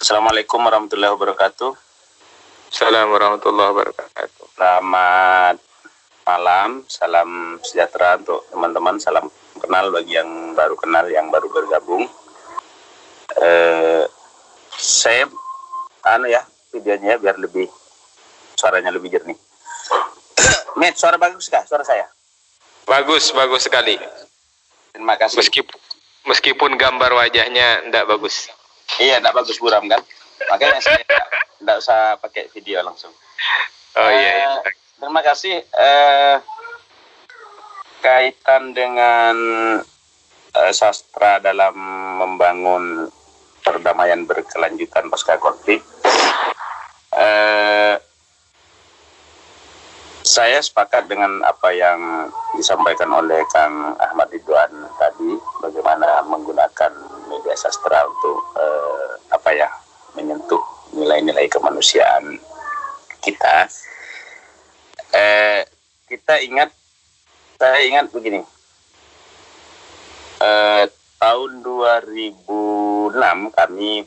Assalamualaikum warahmatullahi wabarakatuh. Assalamualaikum warahmatullahi wabarakatuh. Selamat malam, salam sejahtera untuk teman-teman, salam kenal bagi yang baru kenal, yang baru bergabung. Saya videonya biar lebih suaranya lebih jernih. Met, suara bagus kah? Suara saya? Bagus sekali. Terima kasih. Meskipun gambar wajahnya enggak bagus. Iya, enggak bagus buram kan? Makanya saya enggak usah pakai video langsung. Oh iya. Terima kasih. Kaitan dengan sastra dalam membangun perdamaian berkelanjutan pasca konflik, saya sepakat dengan apa yang disampaikan oleh Kang Ahmad Ridwan tadi, bagaimana menggunakan media sastra untuk menyentuh nilai-nilai kemanusiaan kita. Saya ingat begini, tahun 2006 kami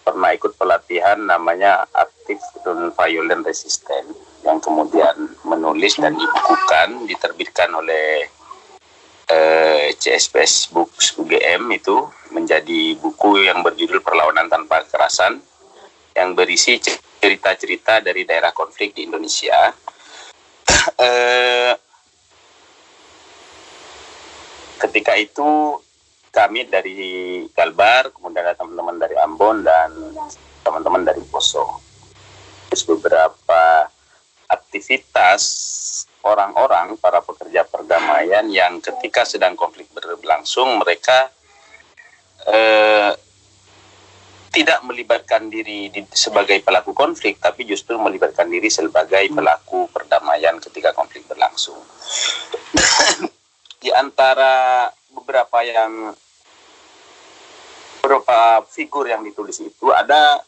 pernah ikut pelatihan namanya Active Non-Violent Resistance, yang kemudian menulis dan dibukukan, diterbitkan oleh CSPS Books UGM, itu menjadi buku yang berjudul Perlawanan Tanpa Kekerasan, yang berisi cerita-cerita dari daerah konflik di Indonesia. Ketika itu kami dari Kalbar, kemudian ada teman-teman dari Ambon dan teman-teman dari Poso. Terus beberapa aktivitas orang-orang, para pekerja perdamaian yang ketika sedang konflik berlangsung, mereka tidak melibatkan diri sebagai pelaku konflik, tapi justru melibatkan diri sebagai pelaku perdamaian ketika konflik berlangsung. Di antara beberapa figur yang ditulis itu, ada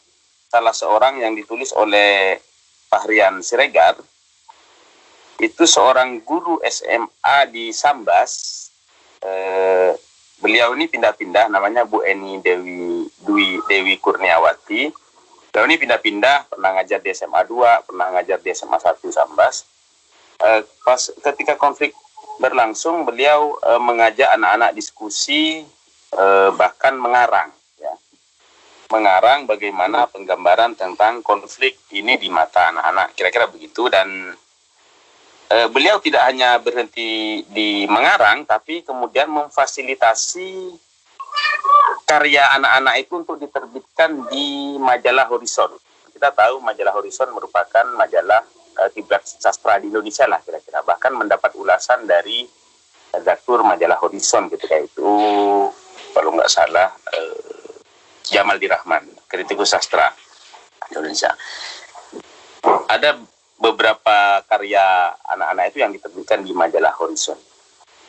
salah seorang yang ditulis oleh Fahrian Siregar. Itu seorang guru SMA di Sambas. Beliau ini pindah-pindah, namanya Bu Eni Dewi Kurniawati. Beliau ini pindah-pindah, pernah ngajar di SMA 2, pernah ngajar di SMA 1 Sambas. Ketika konflik berlangsung, beliau mengajak anak-anak diskusi, bahkan mengarang bagaimana penggambaran tentang konflik ini di mata anak-anak, kira-kira begitu. Dan beliau tidak hanya berhenti di mengarang, tapi kemudian memfasilitasi karya anak-anak itu untuk diterbitkan di majalah Horizon. Kita tahu majalah Horizon merupakan majalah kiblat sastra di Indonesia lah kira-kira. Bahkan mendapat ulasan dari redaktur majalah Horizon ketika itu, kalau nggak salah, Jamal Dirahman, kritikus sastra Indonesia. Ada beberapa karya anak-anak itu yang diterbitkan di majalah Horizon.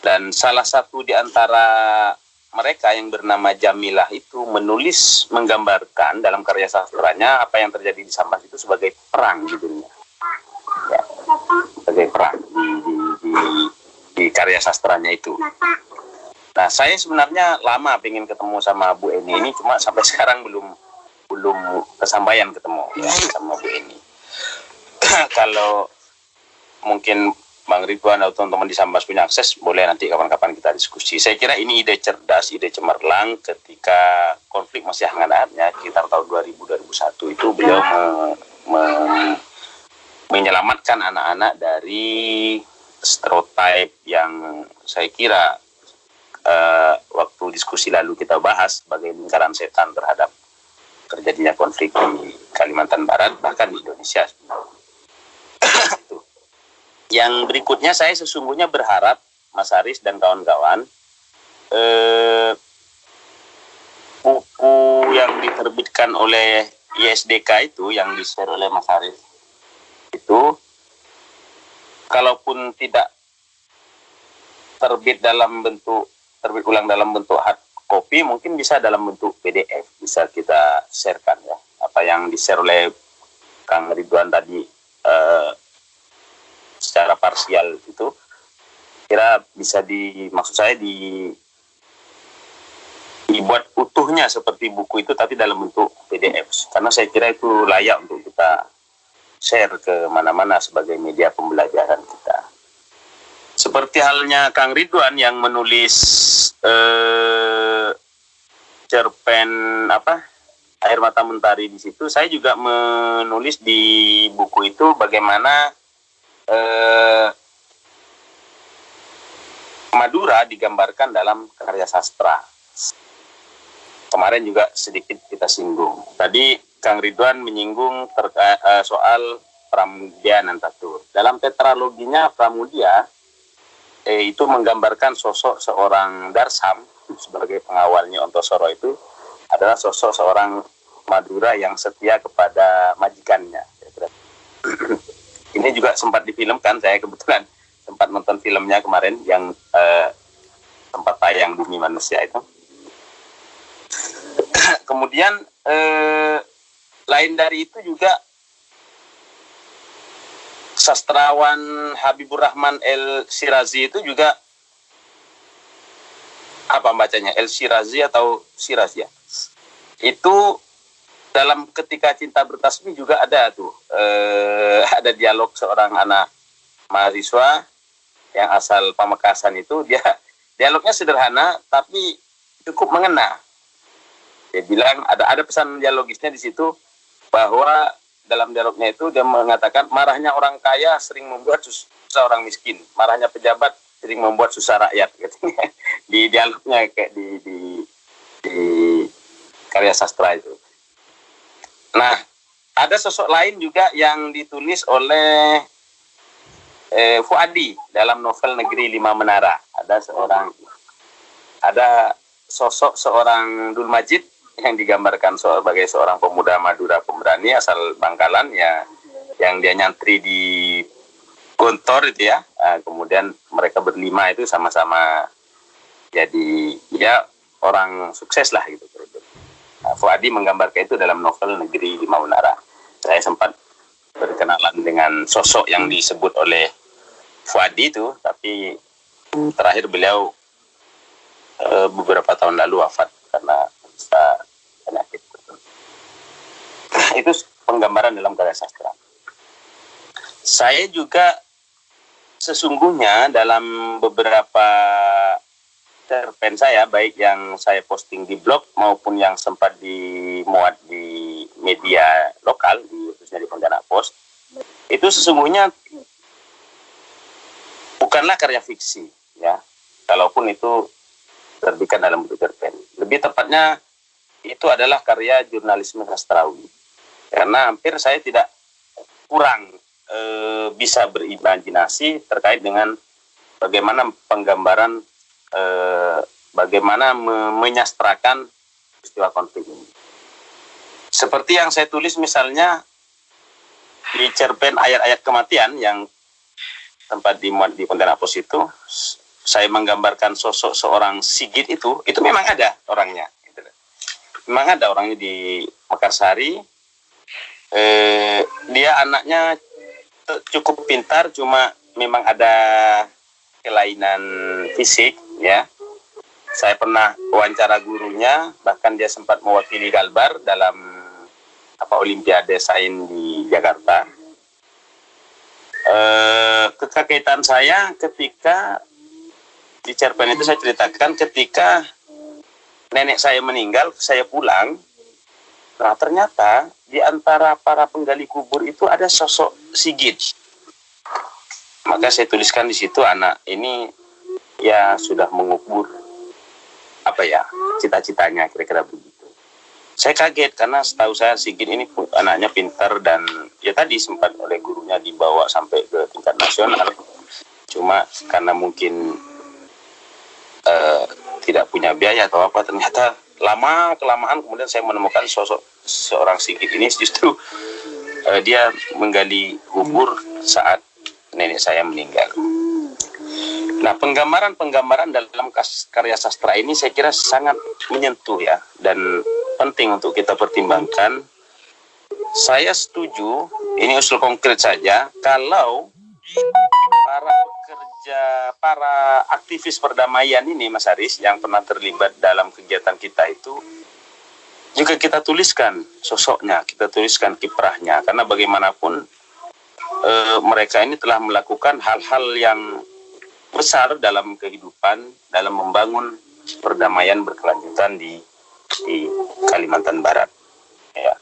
Dan salah satu di antara mereka yang bernama Jamilah itu menggambarkan dalam karya sastranya apa yang terjadi di Sambas itu sebagai perang di dunia. Ya, sebagai perang di karya sastranya itu. Nah, saya sebenarnya lama pengen ketemu sama Bu Eni ini, cuma sampai sekarang belum kesampaian ketemu ya sama Bu Eni. Kalau mungkin Bang Ridwan atau teman-teman di Sambas punya akses, boleh nanti kapan-kapan kita diskusi. Saya kira ini ide cerdas, ide cemerlang ketika konflik masih hangat-hangatnya, sekitar tahun 2000-2001 itu beliau menyelamatkan anak-anak dari stereotip yang saya kira waktu diskusi lalu kita bahas sebagai lingkaran setan terhadap terjadinya konflik di Kalimantan Barat, bahkan di Indonesia. Yang berikutnya, saya sesungguhnya berharap Mas Haris dan kawan-kawan, buku yang diterbitkan oleh ISDK itu, yang di-share oleh Mas Haris itu, kalaupun tidak terbit ulang dalam bentuk hard copy, mungkin bisa dalam bentuk PDF, bisa kita sharekan ya. Apa yang di-share oleh Kang Ridwan tadi secara parsial itu, kira bisa maksud saya dibuat utuhnya seperti buku itu tapi dalam bentuk PDF, karena saya kira itu layak untuk kita share ke mana-mana sebagai media pembelajaran kita. Seperti halnya Kang Ridwan yang menulis cerpen Air Mata Mentari di situ, saya juga menulis di buku itu bagaimana Madura digambarkan dalam karya sastra. Kemarin juga sedikit kita singgung. Tadi Kang Ridwan menyinggung soal Pramudia Nantatur. Dalam tetraloginya Pramudia itu menggambarkan sosok seorang Darsam sebagai pengawalnya Ontosoro itu adalah sosok seorang Madura yang setia kepada majikannya. Ini juga sempat difilmkan, saya kebetulan sempat nonton filmnya kemarin yang tempat tayang Bumi Manusia itu. Kemudian lain dari itu juga sastrawan Habibur Rahman El Shirazi itu juga apa bacanya, El Shirazi atau Shirazi ya, itu dalam Ketika Cinta Bertasbih juga ada tuh ada dialog seorang anak mahasiswa yang asal Pamekasan itu, dia dialognya sederhana tapi cukup mengena. Dia bilang ada pesan dialogisnya di situ, bahwa dalam dialognya itu dia mengatakan marahnya orang kaya sering membuat susah orang miskin, marahnya pejabat sering membuat susah rakyat. Katanya di dialognya kayak di karya sastra itu. Nah, ada sosok lain juga yang ditulis oleh Fuadi dalam novel Negeri Lima Menara. Ada sosok seorang Dul Majid yang digambarkan sebagai seorang pemuda Madura pemberani asal Bangkalan ya, yang dia nyantri di Gontor itu ya. Kemudian mereka berlima itu sama-sama jadi ya orang sukses lah gitu. Fuadi menggambarkan itu dalam novel Negeri Lima Menara. Saya sempat berkenalan dengan sosok yang disebut oleh Fuadi itu, tapi terakhir beliau beberapa tahun lalu wafat karena penyakit. Itu penggambaran dalam karya sastra. Saya juga sesungguhnya dalam beberapa cerpen saya, baik yang saya posting di blog maupun yang sempat dimuat di media lokal, khususnya di Pontianak Post, itu sesungguhnya bukanlah karya fiksi, ya. Kalaupun itu terbitkan dalam bentuk cerpen, lebih tepatnya itu adalah karya jurnalisme sastrawi. Karena hampir saya tidak kurang bisa berimajinasi terkait dengan bagaimana penggambaran, bagaimana menyastrakan peristiwa konflik ini. Seperti yang saya tulis misalnya di cerpen Ayat-Ayat Kematian yang tempat dimuat di Pontianak Post itu, saya menggambarkan sosok seorang Sigit itu memang ada orangnya. Memang ada orangnya di Mekarsari. Dia anaknya cukup pintar, cuma memang ada kelainan fisik, ya. Saya pernah wawancara gurunya, bahkan dia sempat mewakili Galbar dalam Olimpiade Sains di Jakarta. Kekagetan saya ketika di cerpen itu saya ceritakan ketika nenek saya meninggal, saya pulang. Nah, ternyata di antara para penggali kubur itu ada sosok Sigit. Maka saya tuliskan di situ, anak ini ya sudah mengubur cita-citanya, kira-kira begitu. Saya kaget karena setahu saya Sigit ini anaknya pintar dan ya tadi sempat oleh gurunya dibawa sampai ke tingkat nasional. Cuma karena mungkin tidak punya biaya atau apa, ternyata lama-kelamaan kemudian saya menemukan sosok seorang Sigit ini justru dia menggali kubur saat nenek saya meninggal. Nah, penggambaran dalam karya sastra ini saya kira sangat menyentuh ya, dan penting untuk kita pertimbangkan. Saya setuju, ini usul konkret saja, kalau para pekerja wajah para aktivis perdamaian ini, Mas Aris, yang pernah terlibat dalam kegiatan kita itu, juga kita tuliskan sosoknya, kita tuliskan kiprahnya, karena bagaimanapun mereka ini telah melakukan hal-hal yang besar dalam kehidupan, dalam membangun perdamaian berkelanjutan di Kalimantan Barat. Ya.